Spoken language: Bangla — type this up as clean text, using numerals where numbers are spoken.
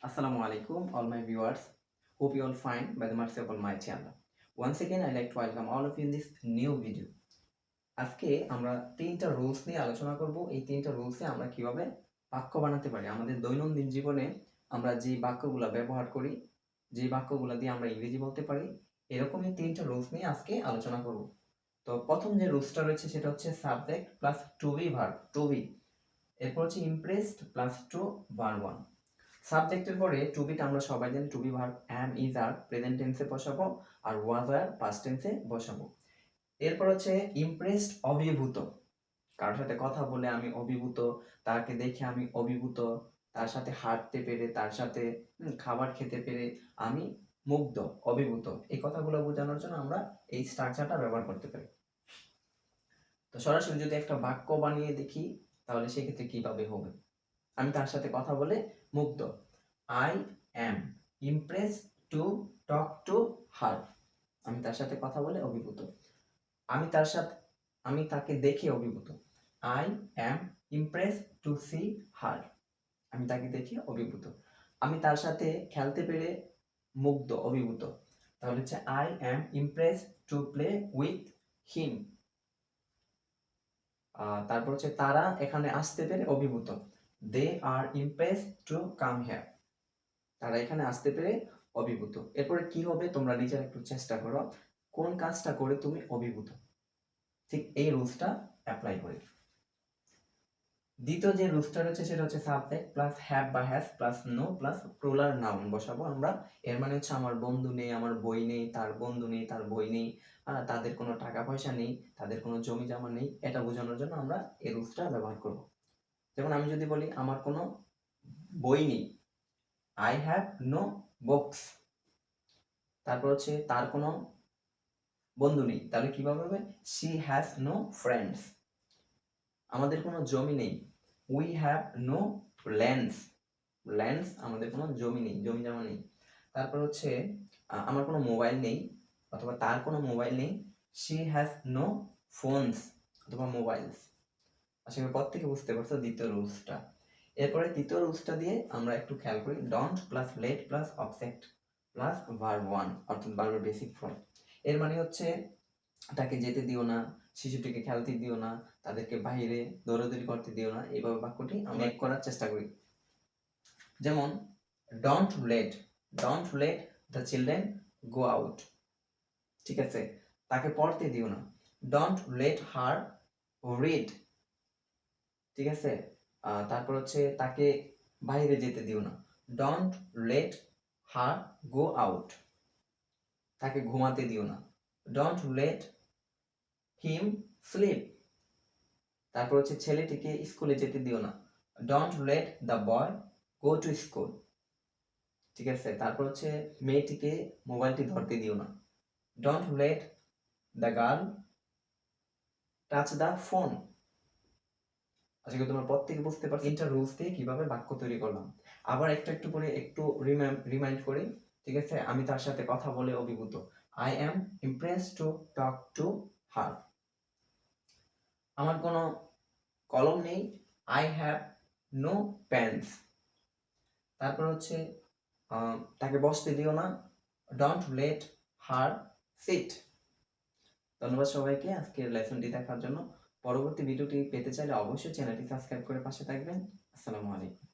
Assalamu alaikum, all my viewers. Hope you all fine by the mercy of my channel. Once again, I like to welcome all of you in this new video. আজকে আমরা তিনটা রুলস নিয়ে আলোচনা করব। এই তিনটা রুলসে আমরা কিভাবে বাক্য বানাতে পারি। আমাদের দৈনন্দিন জীবনে আমরা যে বাক্যগুলো ব্যবহার করি, যে বাক্যগুলো দিয়ে আমরা ইংরেজি বলতে পারি, এরকমই তিনটা রুলস নিয়ে আজকে আলোচনা করব। তো প্রথম যে রুলসটা রয়েছে সেটা হচ্ছে subject plus to be verb, to be. এরপর হচ্ছে impressed plus to verb one. সাবজেক্টের পরে টু বিটা আমরা সবাই জানি to be verb am is আর প্রেজেন্ট টেন্সে বসাবো, আর ওয়াজ আর পাস্ট টেন্সে বসাবো। এরপর হচ্ছে ইমপ্রেসড অভিভূত, কারোর সাথে কথা বলে আমি অভিভূত, তাকে দেখে আমি অভিভূত, তার সাথে হাঁটতে পেরে, তার সাথে খাবার খেতে পেরে আমি মুগ্ধ, অভিভূত। এই কথাগুলো বোঝানোর জন্য আমরা এই স্ট্রাকচারটা ব্যবহার করতে পারি। তো সরাসরি যদি একটা বাক্য বানিয়ে দেখি তাহলে সেক্ষেত্রে কিভাবে হবে। আমি তার সাথে কথা বলে মুগ্ধ। I am impress to talk to her. আমি তার সাথে কথা বলে অভিভূত। আমি তাকে দেখে অভিভূত। I am impress to see her. আমি তাকে দেখে অভিভূত। আমি তার সাথে খেলতে পেরে মুগ্ধ, অভিভূত। তাহলে হচ্ছে I am impress to play with him. তারপর হচ্ছে তারা এখানে আসতে পেরে অভিভূত। দে আর ইমপ্রেস টু কাম হিয়ার। তারা এখানে আসতে পেরে অভিভূত। এরপরে কি হবে তোমরা নিজেরা একটু চেষ্টা করো, কোন কাজটা করে তুমি অভিভূত। ঠিক এই রুলসটা অ্যাপ্লাই করি। দ্বিতীয় যে রুলসটা রয়েছে সেটা হচ্ছে সাবজেক্ট প্লাস হ্যাভ বা has plus no plus plural noun বসাবো আমরা। এর মানে হচ্ছে আমার বন্ধু নেই, আমার বই নেই, তার বন্ধু নেই, তার বই নেই, তাদের কোনো টাকা পয়সা নেই, তাদের কোনো জমি জমা নেই, এটা বোঝানোর জন্য আমরা এই রুলসটা ব্যবহার করব। যেমন আমি যদি বলি আমার কোনো বই নেই, আই হ্যাভ নো বুকস। তারপর হচ্ছে তার কোনো বন্ধু নেই, তাহলে কিভাবে হবে? She has no friends. আমাদের কোনো জমি নেই, we have no lands. Lands আমাদের কোনো জমি নেই, জমি জমা নেই। তারপর হচ্ছে আমার কোনো মোবাইল নেই অথবা তার কোনো মোবাইল নেই, শি হ্যাজ নো ফোনস অথবা মোবাইলস। আশা করি প্রত্যেকে বুঝতে পারছো দ্বিতীয় রুলসটা। এরপরে তৃতীয় রুলসটা দিয়ে আমরা একটু খেয়াল করি। Don't plus let plus object plus verb one, অর্থাৎ ভার্বের বেসিক ফর্ম। এর মানে হচ্ছে তাকে যেতে দিও না, শিশুটিকে খেলতে দিও না, তাদেরকে বাইরে দৌড়াদৌড়ি করতে দিও না। এইভাবে বাক্যটি আমরা মেক করার চেষ্টা করি। যেমন don't let the children go out. ঠিক আছে, তাকে পড়তে দিও না। Don't let her read. ঠিক আছে, তারপর হচ্ছে তাকে বাইরে যেতে দিও না। Don't let her go out. তাকে ঘুমাতে দিও না। Don't let him sleep. তারপর হচ্ছে ছেলেটিকে স্কুলে যেতে দিও না। Don't let the boy go to school. ঠিক আছে, তারপর হচ্ছে মেয়েটিকে মোবাইলটি ধরতে দিও না। Don't let the girl touch the phone. আশা করি তোমরা প্রত্যেকে বুঝতে পারছো তিনটা রুলস দিয়ে কিভাবে বাক্য তৈরি করলাম। আবার একটু করে একটু রিমাইন্ড করি। ঠিক আছে, আমি তার সাথে কথা বলে অভিভূত। I am impress to talk to her. আমার কোনো কলম নেই, আই হ্যাভ নো পেন্স। তারপর হচ্ছে তাকে বসতে দিও না, ডোন্ট লেট হার সিট। ধন্যবাদ সবাইকে আজকের লেসনটি দেখার জন্য। পরবর্তী ভিডিওটি পেতে চাইলে অবশ্যই চ্যানেলটি সাবস্ক্রাইব করে পাশে থাকবেন। আসসালামু আলাইকুম।